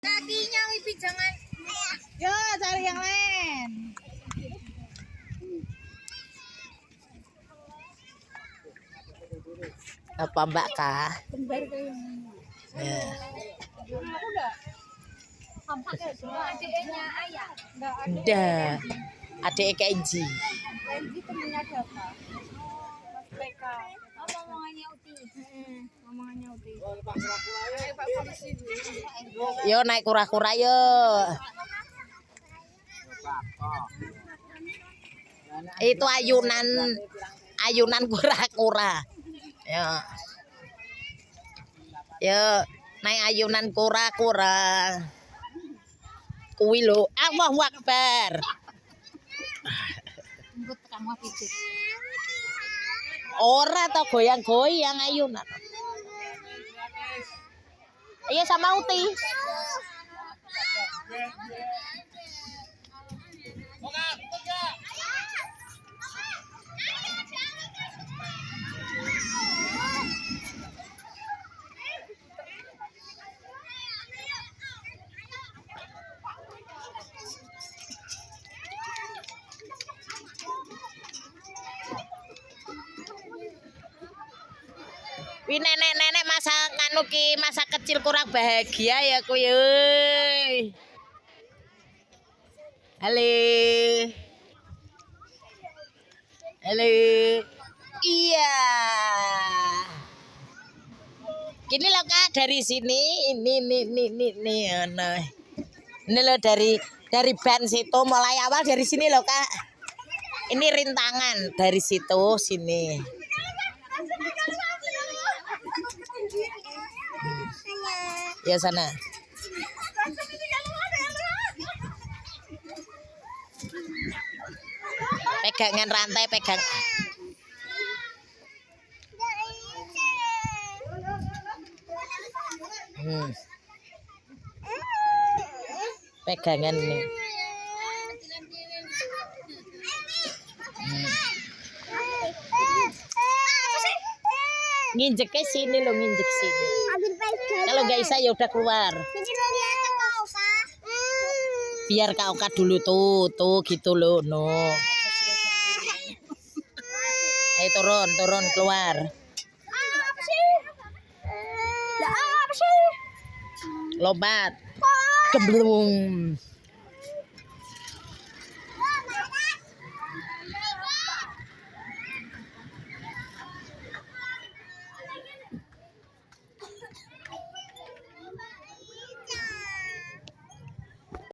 Kakinya Wibi jangan. Yo, cari yang lain. Apa Mbak Kak? Ya. Adiknya ayah. Udah. Adik Kenji. Kenji temennya Dava. Mas PK. Ngomongannya Uti. Ngomongannya Uti. Yo naik kura-kura yo. Itu ayunan kura-kura. Yo. Yo naik ayunan kura-kura. Kuwi lho, Allahu Akbar. Nggut kamu pijit. Ora tau goyang-goyang ayunan. Iya sama Uti. Wi nenek-nenek masa kanu ki masa kecil kurang bahagia ya kuy. Halo. Halo. Iya. Gini loh Kak dari sini ini ana. Ini loh dari ban situ mulai awal dari sini loh Kak. Ini rintangan dari situ sini. Ya sana. Pegangan rantai pegang. Pegangan nih. Nginjek ke sini lo, nginjek sini. Kalau nggak bisa ya udah keluar. Biar Kak Oka dulu tuh gitu loh, no. Ayo turun keluar. Lompat. Keblung.